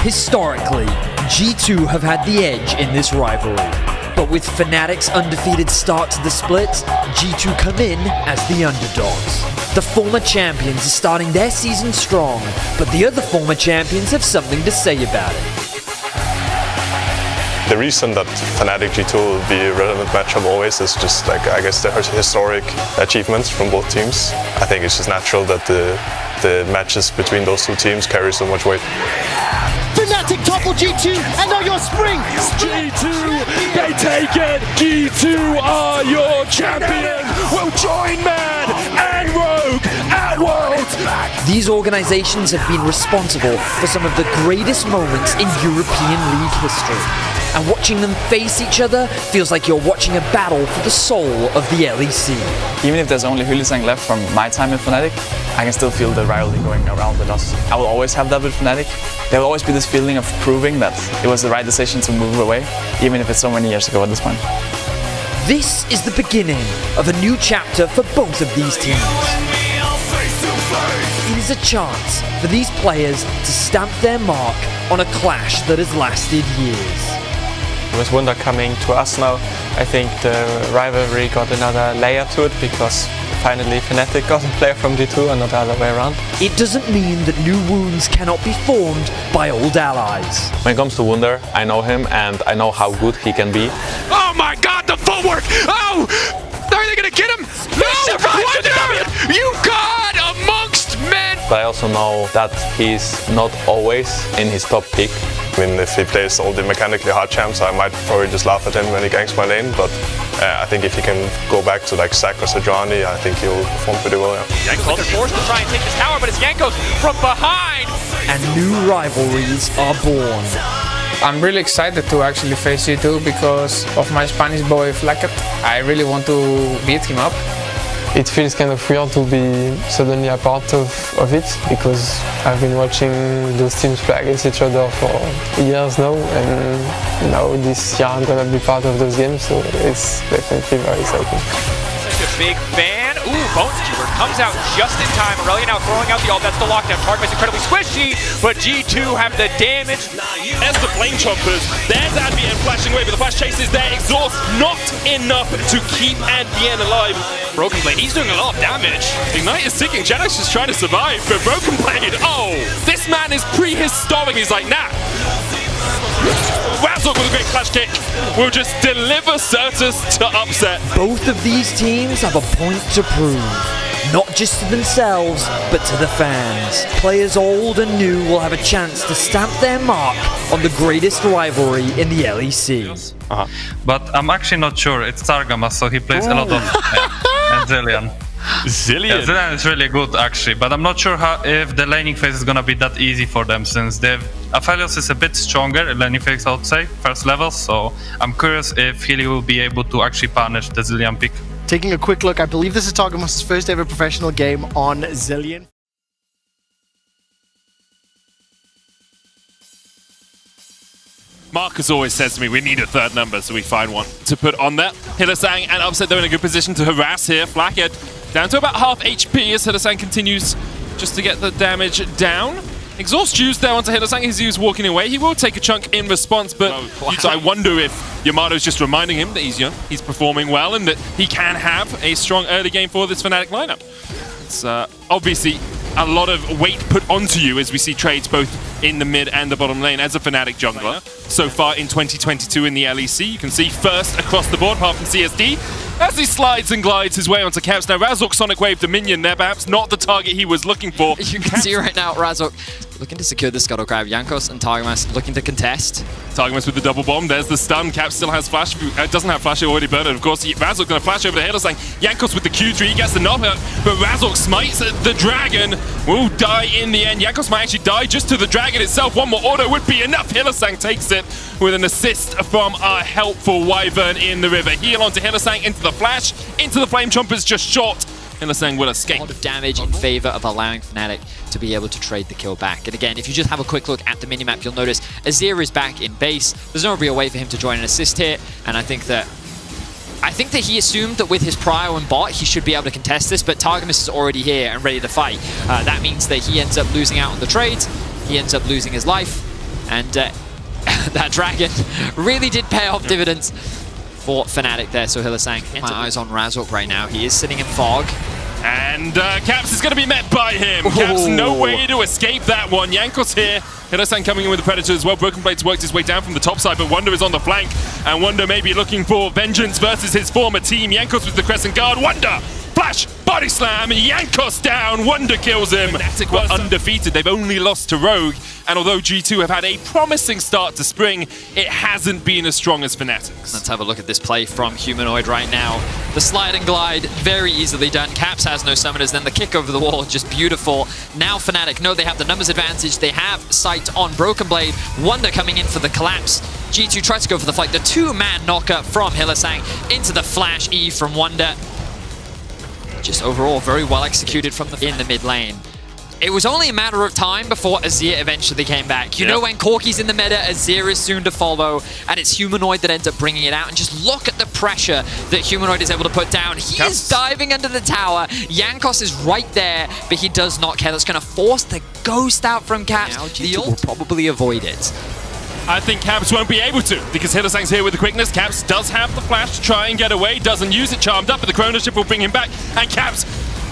Historically, G2 have had the edge in this rivalry. But with Fnatic's undefeated start to the split, G2 come in as the underdogs. The former champions are starting their season strong, but the other former champions have something to say about it. The reason that Fnatic G2 will be a relevant matchup always is just like, I guess, the historic achievements from both teams. I think it's just natural that the matches between those two teams carry so much weight. Fnatic topple G2 and now your spring! G2, they take it! G2 are your champion! We'll join Mad and Rogue at Worlds! These organizations have been responsible for some of the greatest moments in European League history. And watching them face each other feels like you're watching a battle for the soul of the LEC. Even if there's only Hylissang left from my time in Fnatic, I can still feel the rivalry going around with us. I will always have that with Fnatic. There will always be this feeling of proving that it was the right decision to move away, even if it's so many years ago at this point. This is the beginning of a new chapter for both of these teams. It is a chance for these players to stamp their mark on a clash that has lasted years. With Wunder coming to us now, I think the rivalry got another layer to it because finally Fnatic got a player from G2 and not the other way around. It doesn't mean that new wounds cannot be formed by old allies. When it comes to Wunder, I know him and I know how good he can be. Oh my god, the footwork! Oh! Are they gonna get him? No! Wunder! You god amongst men! But I also know that he's not always in his top pick. I mean, if he plays all the mechanically hard champs, I might probably just laugh at him when he ganks my lane, but I think if he can go back to like Zac or Sejuani, I think he'll perform pretty well, yeah. Jankos are forced to try and take this tower, but it's Jankos from behind! And new rivalries are born. I'm really excited to actually face G2 because of my Spanish boy Flacket. I really want to beat him up. It feels kind of weird to be suddenly a part of it because I've been watching those teams play against each other for years now, and now this year I'm gonna be part of those games, so it's definitely very exciting. Such a big fan. Ooh, Bones Keeper comes out just in time. Aurelia now throwing out the ult. That's the lockdown. Target is incredibly squishy, but G2 have the damage. As the Flame Chompers, there's Advien flashing away, but the flash chase is there. Exhaust not enough to keep Advien alive. Broken Blade, he's doing a lot of damage. Ignite is ticking. Janos is trying to survive, but Broken Blade, oh! This man is prehistoric. He's like, nah. Razork with a great flash kick will just deliver Certus to upset. Both of these teams have a point to prove. Not just to themselves, but to the fans. Players old and new will have a chance to stamp their mark on the greatest rivalry in the LEC. But I'm actually not sure. It's Targamas, so he plays a lot of and Zillion. Zillion? Yeah, Zillion is really good actually, but I'm not sure if the laning phase is gonna be that easy for them since Aphelios is a bit stronger in laning phase, I would say, first level, so I'm curious if Healy will be able to actually punish the Zillion pick. Taking a quick look, I believe this is Targamas' first ever professional game on Zillion. Marcus always says to me, we need a third number, so we find one to put on there. Hylissang and Upset, they're in a good position to harass here. Flackhead down to about half HP as Hylissang continues just to get the damage down. Exhaust used there onto Hylissang. He's used walking away. He will take a chunk in response, but so I wonder if Yamato's just reminding him that he's performing well and that he can have a strong early game for this Fnatic lineup. It's obviously a lot of weight put onto you as we see trades both in the mid and the bottom lane as a Fnatic jungler. So far in 2022 in the LEC, you can see first across the board, apart from CSD, as he slides and glides his way onto camps. Now Razork Sonic Wave Dominion there, perhaps not the target he was looking for. You can see right now Razork looking to secure the Scuttle Crab. Jankos and Targamas looking to contest. Targamas with the double bomb. There's the stun. Cap still has flash. Doesn't have flash, already burned it. Of course, Razork going to flash over the Hylissang. Jankos with the Q3. He gets the knockout, but Razork smites the dragon. Will die in the end. Jankos might actually die just to the dragon itself. One more auto would be enough. Hylissang takes it with an assist from our helpful Wyvern in the river. Heal onto Hylissang into the flash. Into the Flame Chompers just short. Hylissang will escape. A lot of damage in favor of allowing Fnatic to be able to trade the kill back. And again, if you just have a quick look at the minimap, you'll notice Azir is back in base. There's no real way for him to join an assist here, and I think that he assumed that with his prio and bot, he should be able to contest this, but Targamas is already here and ready to fight. That means that he ends up losing out on the trades, he ends up losing his life, And that dragon really did pay off dividends for Fnatic there. So Hylissang, my eyes on Razork right now. He is sitting in fog. And Caps is going to be met by him. Caps, no way to escape that one. Jankos here. Hylissang coming in with the Predator as well. Broken Blade's worked his way down from the top side, but Wonder is on the flank. And Wonder may be looking for vengeance versus his former team. Jankos with the Crescent Guard. Wonder! Flash! Body slam! Jankos down! Wonder kills him! Fnatic were undefeated. They've only lost to Rogue. And although G2 have had a promising start to spring, it hasn't been as strong as Fnatic's. Let's have a look at this play from Humanoid right now. The slide and glide, very easily done. Caps has no summoners, then the kick over the wall, just beautiful. Now Fnatic know they have the numbers advantage. They have sight on Broken Blade. Wonder coming in for the collapse. G2 tries to go for the fight. The two-man knocker from Hylissang into the flash E from Wonder. Just overall, very well executed from in the mid lane. It was only a matter of time before Azir eventually came back. You know when Corki's in the meta, Azir is soon to follow, and it's Humanoid that ends up bringing it out. And just look at the pressure that Humanoid is able to put down. He is diving under the tower. Jankos is right there, but he does not care. That's going to force the ghost out from Caps. Now G2 will probably avoid it. I think Caps won't be able to, because Hylissang's here with the quickness. Caps does have the flash to try and get away, doesn't use it, charmed up, but the Chrono Shift will bring him back, and Caps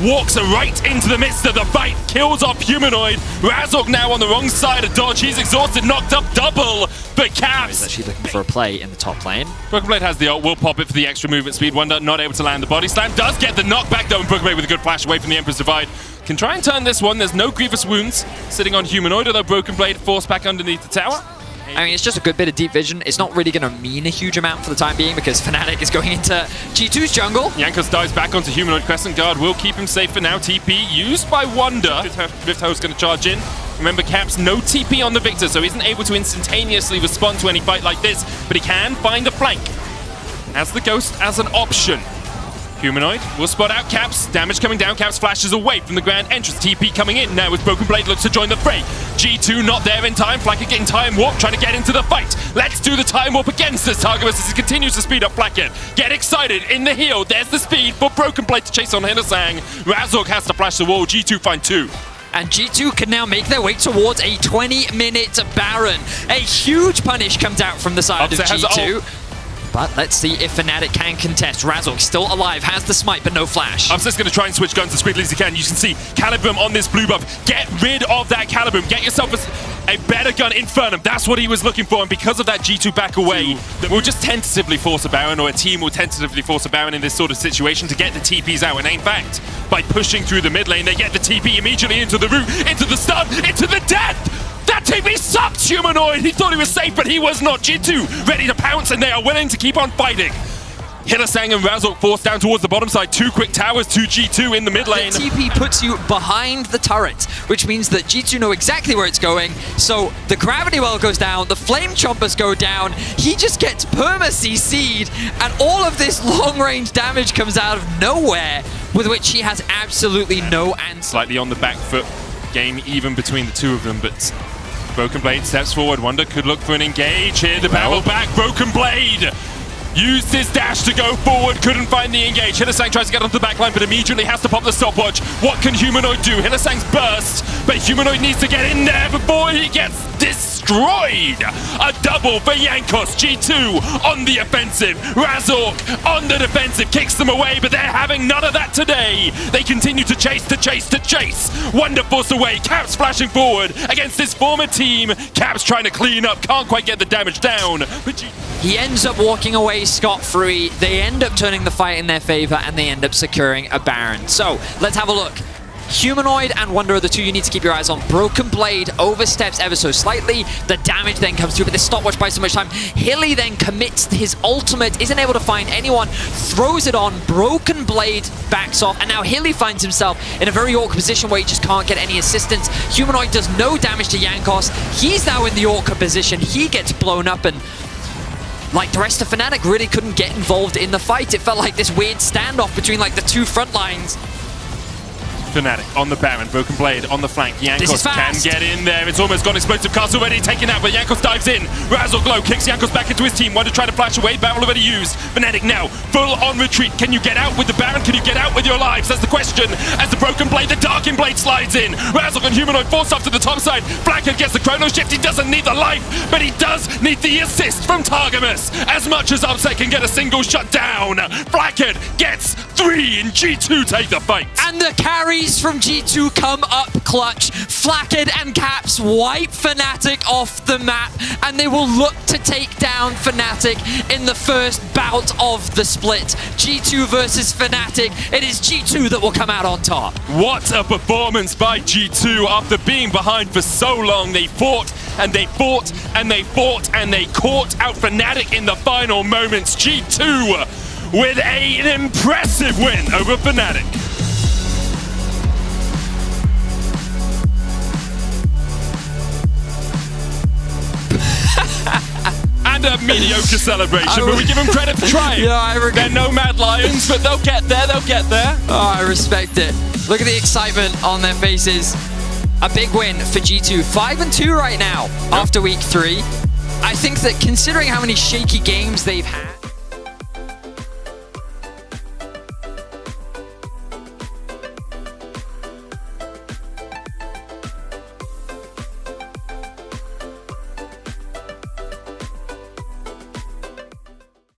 walks right into the midst of the fight, kills off Humanoid. Razork now on the wrong side of dodge. He's exhausted, knocked up double, but Caps is actually looking for a play in the top lane. Broken Blade has the ult, will pop it for the extra movement speed. Wonder not able to land the body slam, does get the knockback though, and Broken Blade with a good flash away from the Emperor's Divide. Can try and turn this one. There's no grievous wounds sitting on Humanoid, although Broken Blade forced back underneath the tower. I mean, it's just a good bit of deep vision. It's not really going to mean a huge amount for the time being because Fnatic is going into G2's jungle. Jankos dives back onto Humanoid. Crescent Guard will keep him safe for now. TP used by Wonder. Rift Hose going to charge in. Remember, Caps, no TP on the Victor, so he isn't able to instantaneously respond to any fight like this, but he can find a flank. Has the Ghost as an option. Humanoid will spot out Caps. Damage coming down. Caps flashes away from the grand entrance. TP coming in now with Broken Blade looks to join the fray. G2 not there in time. Flacket getting time warp, trying to get into the fight. Let's do the time warp against this Targamas as he continues to speed up Flacket. Get excited in the heel. There's the speed for Broken Blade to chase on Hylissang. Razork has to flash the wall. G2 find two. And G2 can now make their way towards a 20-minute Baron. A huge punish comes out from the side of G2. But let's see if Fnatic can contest. Razork still alive, has the smite, but no flash. Upset's going to try and switch guns as quickly as he can. You can see Calibrum on this blue buff. Get rid of that Calibrum. Get yourself a better gun, Infernum. That's what he was looking for, and because of that, G2 back away. We'll just tentatively force a Baron, or a team will tentatively force a Baron in this sort of situation to get the TPs out. And in fact, by pushing through the mid lane, they get the TP immediately into the root, into the stun, into the death! That TP sucked, Humanoid! He thought he was safe, but he was not. G2 ready to pounce, and they are willing to keep on fighting. Hylissang and Razork forced down towards the bottom side. Two quick towers to G2 in the mid lane. The TP puts you behind the turret, which means that G2 know exactly where it's going. So the gravity well goes down, the flame chompers go down, he just gets perma-CC'd, and all of this long-range damage comes out of nowhere, with which he has absolutely no answer. Slightly on the back foot, game even between the two of them, but Broken Blade steps forward. Wonder could look for an engage here. The barrel back. Broken Blade used his dash to go forward. Couldn't find the engage. Hylissang tries to get onto the backline, but immediately has to pop the stopwatch. What can Humanoid do? Hylissang's burst, but Humanoid needs to get in there before he gets destroyed. A double for Jankos. G2 on the offensive. Razork on the defensive. Kicks them away, but they're having none of that today. They continue to chase, to chase, to chase. Wonder forced away. Caps flashing forward against his former team. Caps trying to clean up. Can't quite get the damage down. But he ends up walking away scot-free. They end up turning the fight in their favor, and they end up securing a Baron. So, let's have a look. Humanoid and Wonder are the two you need to keep your eyes on. Broken Blade oversteps ever so slightly. The damage then comes through, but the stopwatch buys so much time. Hilly then commits his ultimate, isn't able to find anyone, throws it on. Broken Blade backs off, and now Hilly finds himself in a very awkward position where he just can't get any assistance. Humanoid does no damage to Jankos. He's now in the awkward position. He gets blown up, and like the rest of Fnatic really couldn't get involved in the fight. It felt like this weird standoff between like the two front lines. Fnatic on the Baron, Broken Blade on the flank. Jankos can get in there. It's almost got Explosive Cast already taken out, but Jankos dives in. Razork low, kicks Jankos back into his team. Wonder trying to flash away, barrel already used. Fnatic now full-on retreat. Can you get out with the Baron? Can you get out with your lives? That's the question. As the Broken Blade, the Darkin Blade slides in. Razork and Humanoid forced up to the top side. Blackhead gets the Chrono Shift. He doesn't need the life, but he does need the assist from Targamas. As much as Upset can get a single shut down, Blackhead gets 3 and G2 take the fight. And the carries from G2 come up clutch. Flackhead and Caps wipe Fnatic off the map, and they will look to take down Fnatic in the first bout of the split. G2 versus Fnatic. It is G2 that will come out on top. What a performance by G2 after being behind for so long. They fought and they fought and they fought and they caught out Fnatic in the final moments. G2 with an impressive win over Fnatic. And a mediocre celebration, but we give them credit for trying. Yeah, They're no Mad Lions, but they'll get there, they'll get there. Oh, I respect it. Look at the excitement on their faces. A big win for G2. 5-2 right now after week 3. I think that considering how many shaky games they've had,